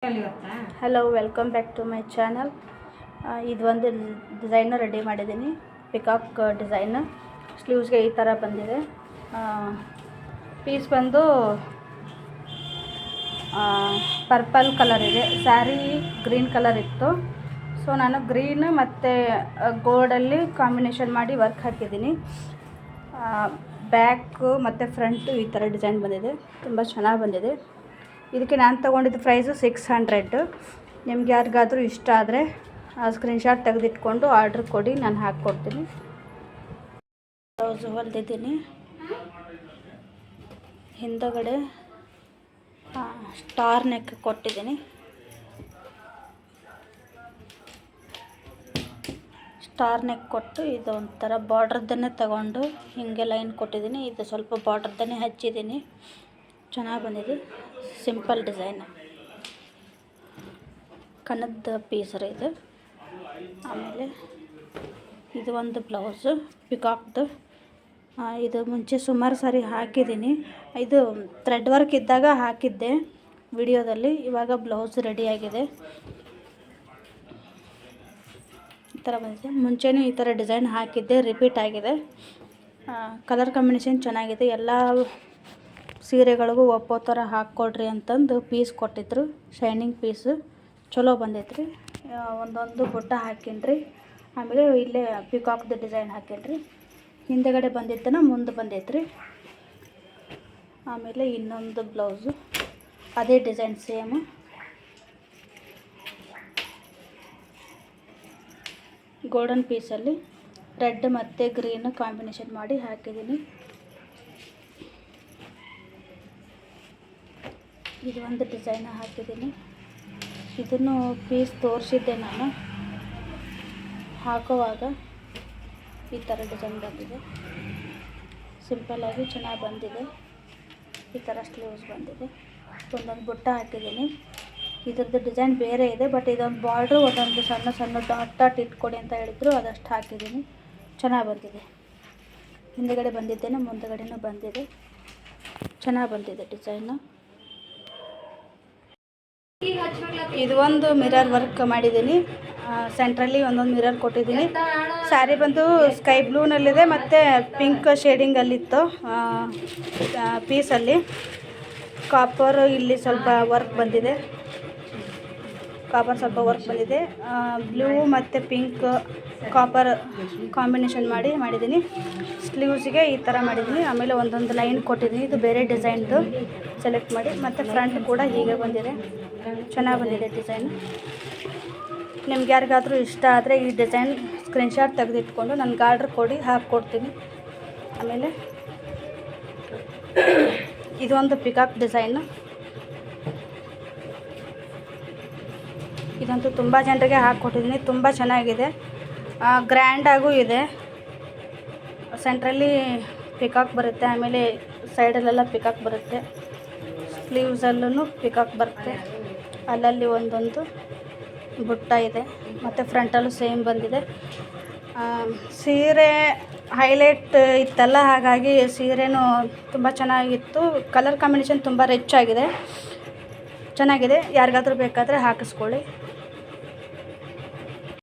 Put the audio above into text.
Hello, welcome back to my channel. ಇದು ಒಂದು design ready ಮಾಡಿದ್ದೀನಿ. ಪಿಕಾಕ್ ಡಿಸೈನ್ ಸ್ಲೀವ್ಸ್ಗೆ ಈ ಥರ ಬಂದಿದೆ. ಪೀಸ್ ಬಂದು ಪರ್ಪಲ್ ಕಲರ್ ಇದೆ. ಸ್ಯಾರಿ ಗ್ರೀನ್ ಕಲರ್ ಇತ್ತು. ಸೊ ನಾನು ಗ್ರೀನ್ ಮತ್ತು ಗೋಲ್ಡಲ್ಲಿ ಕಾಂಬಿನೇಷನ್ ಮಾಡಿ ವರ್ಕ್ ಹಾಕಿದ್ದೀನಿ. ಬ್ಯಾಕು ಮತ್ತು ಫ್ರಂಟು ಈ ಥರ ಡಿಸೈನ್ ಬಂದಿದೆ. ತುಂಬ ಚೆನ್ನಾಗಿ ಬಂದಿದೆ. ಇದಕ್ಕೆ ನಾನು ತೊಗೊಂಡಿದ್ದು ಪ್ರೈಸು 600. ನಿಮ್ಗೆ ಯಾರಿಗಾದರೂ ಇಷ್ಟ ಆದರೆ ಸ್ಕ್ರೀನ್ಶಾಟ್ ತೆಗೆದಿಟ್ಕೊಂಡು ಆರ್ಡ್ರ್ ಕೊಡಿ, ನಾನು ಹಾಕ್ಕೊಡ್ತೀನಿ. ಬ್ಲೌಸು ಹೊಲ್ದಿದ್ದೀನಿ. ಹಿಂದಗಡೆ ಸ್ಟಾರ್ ನೆಕ್ ಕೊಟ್ಟಿದ್ದೀನಿ. ಸ್ಟಾರ್ ನೆಕ್ ಕೊಟ್ಟು ಇದು ಒಂಥರ ಬಾರ್ಡ್ರದ್ದನ್ನೇ ತಗೊಂಡು ಹೀಗೆ ಲೈನ್ ಕೊಟ್ಟಿದ್ದೀನಿ. ಇದು ಸ್ವಲ್ಪ ಬಾರ್ಡ್ರದ್ದನ್ನೇ ಹಚ್ಚಿದ್ದೀನಿ. ಚೆನ್ನಾಗಿ ಬಂದಿದೆ. ಸಿಂಪಲ್ ಡಿಸೈನ್, ಕಣದ ಪೀಸರ್ ಇದು. ಆಮೇಲೆ ಇದು ಒಂದು ಬ್ಲೌಸು ಪಿಕಾಕ್ದು. ಇದು ಮುಂಚೆ ಸುಮಾರು ಸಾರಿ ಹಾಕಿದ್ದೀನಿ. ಇದು ಥ್ರೆಡ್ ವರ್ಕ್ ಇದ್ದಾಗ ಹಾಕಿದ್ದೆ ವಿಡಿಯೋದಲ್ಲಿ. ಇವಾಗ ಬ್ಲೌಸ್ ರೆಡಿಯಾಗಿದೆ. ಈ ಥರ ಬಂದಿದೆ. ಮುಂಚೆನೂ ಈ ಥರ ಡಿಸೈನ್ ಹಾಕಿದ್ದೆ, ರಿಪೀಟ್ ಆಗಿದೆ. ಕಲರ್ ಕಾಂಬಿನೇಷನ್ ಚೆನ್ನಾಗಿದೆ. ಎಲ್ಲ ಸೀರೆಗಳಿಗೂ ಒಪ್ಪೋ ಥರ ಹಾಕ್ಕೊಡ್ರಿ ಅಂತಂದು ಪೀಸ್ ಕೊಟ್ಟಿದ್ರು. ಶೈನಿಂಗ್ ಪೀಸು ಚಲೋ ಬಂದೈತ್ರಿ. ಒಂದೊಂದು ಬುಟ್ಟ ಹಾಕೀನಿ. ಆಮೇಲೆ ಇಲ್ಲೇ ಪಿಕಾಕ್ದು ಡಿಸೈನ್ ಹಾಕೀನಿ. ಹಿಂದೆಗಡೆ ಬಂದಿದ್ದನ ಮುಂದೆ ಬಂದೈತ್ರಿ. ಆಮೇಲೆ ಇನ್ನೊಂದು ಬ್ಲೌಸು ಅದೇ ಡಿಸೈನ್ ಸೇಮು. ಗೋಲ್ಡನ್ ಪೀಸಲ್ಲಿ ರೆಡ್ ಮತ್ತು ಗ್ರೀನ್ ಕಾಂಬಿನೇಷನ್ ಮಾಡಿ ಹಾಕಿದ್ದೀನಿ. ಇದು ಒಂದು ಡಿಸೈನ್ ಹಾಕಿದ್ದೀನಿ. ಇದನ್ನು ಪೀಸ್ ತೋರಿಸಿದ್ದೆ ನಾನು ಹಾಕುವಾಗ. ಈ ಥರ ಡಿಸೈನ್ ಬಂದಿದೆ. ಸಿಂಪಲ್ಲಾಗಿ ಚೆನ್ನಾಗಿ ಬಂದಿದೆ. ಈ ಥರ ಸ್ಲೀವ್ಸ್ ಬಂದಿದೆ. ಒಂದೊಂದು ಬುಟ್ಟ ಹಾಕಿದ್ದೀನಿ. ಇದ್ರದ್ದು ಡಿಸೈನ್ ಬೇರೆ ಇದೆ, ಬಟ್ ಇದೊಂದು ಬಾರ್ಡ್ರು ಒಂದೊಂದು ಸಣ್ಣ ಸಣ್ಣ ಡಾಟ್ ಇಟ್ಕೊಡಿ ಅಂತ ಹೇಳಿದ್ರು. ಅದಷ್ಟು ಹಾಕಿದ್ದೀನಿ. ಚೆನ್ನಾಗಿ ಬಂದಿದೆ. ಹಿಂದುಗಡೆ ಬಂದಿದ್ದೇನೆ, ಮುಂದುಗಡೆನೂ ಬಂದಿದೆ. ಚೆನ್ನಾಗಿ ಬಂದಿದೆ ಡಿಸೈನು. ಇದು ಒಂದು ಮಿರರ್ ವರ್ಕ್ ಮಾಡಿದ್ದೀನಿ. ಸೆಂಟ್ರಲ್ಲಿ ಒಂದೊಂದು ಮಿರರ್ ಕೊಟ್ಟಿದ್ದೀನಿ. ಸ್ಯಾರಿ ಬಂದು ಸ್ಕೈ ಬ್ಲೂನಲ್ಲಿದೆ ಮತ್ತು ಪಿಂಕ್ ಶೇಡಿಂಗಲ್ಲಿತ್ತು. ಪೀಸಲ್ಲಿ ಕಾಪರ್ ಇಲ್ಲಿ ಸ್ವಲ್ಪ ವರ್ಕ್ ಬಂದಿದೆ. ಬ್ಲೂ ಮತ್ತು ಪಿಂಕ್ ಕಾಪರ್ ಕಾಂಬಿನೇಷನ್ ಮಾಡಿದ್ದೀನಿ. ಸ್ಲೀವ್ಸಿಗೆ ಈ ಥರ ಮಾಡಿದ್ದೀನಿ. ಆಮೇಲೆ ಒಂದೊಂದು ಲೈನ್ ಕೊಟ್ಟಿದ್ದೀನಿ. ಇದು ಬೇರೆ ಡಿಸೈನ್ದು ಸೆಲೆಕ್ಟ್ ಮಾಡಿ. ಮತ್ತು ಫ್ರಂಟ್ ಕೂಡ ಹೀಗೆ ಬಂದಿದೆ. ಚೆನ್ನಾಗಿ ಬಂದಿದೆ ಡಿಸೈನ್. ನಿಮ್ಗೆ ಯಾರಿಗಾದರೂ ಇಷ್ಟ ಆದರೆ ಈ ಡಿಸೈನ್ ಸ್ಕ್ರೀನ್ಶಾಟ್ ತೆಗೆದಿಟ್ಕೊಂಡು ನನಗೆ ಆರ್ಡ್ರ್ ಕೊಡಿ, ಹಾಕ್ಕೊಡ್ತೀನಿ. ಆಮೇಲೆ ಇದೊಂದು ಪಿಕಾಕ್ ಡಿಸೈನು. ಇದಂತೂ ತುಂಬ ಜನರಿಗೆ ಹಾಕ್ಕೊಟ್ಟಿದ್ದೀನಿ. ತುಂಬ ಚೆನ್ನಾಗಿದೆ, ಗ್ರ್ಯಾಂಡಾಗೂ ಇದೆ. ಸೆಂಟ್ರಲ್ಲಿ ಪಿಕಾಕ್ ಬರುತ್ತೆ. ಆಮೇಲೆ ಸೈಡಲ್ಲೆಲ್ಲ ಪಿಕಾಕ್ ಬರುತ್ತೆ. ಸ್ಲೀವ್ಸಲ್ಲೂ ಪಿಕಾಕ್ ಬರುತ್ತೆ. ಅಲ್ಲಲ್ಲಿ ಒಂದೊಂದು ಬುಟ್ಟ ಇದೆ. ಮತ್ತು ಫ್ರಂಟಲ್ಲೂ ಸೇಮ್ ಬಂದಿದೆ. ಸೀರೆ ಹೈಲೈಟ್ ಇತ್ತಲ್ಲ, ಹಾಗಾಗಿ ಸೀರೆನೂ ತುಂಬ ಚೆನ್ನಾಗಿತ್ತು. ಕಲರ್ ಕಾಂಬಿನೇಷನ್ ತುಂಬ ರಿಚ್ ಆಗಿದೆ, ಚೆನ್ನಾಗಿದೆ. ಯಾರಿಗಾದ್ರೂ ಬೇಕಾದರೆ ಹಾಕಿಸ್ಕೊಳ್ಳಿ.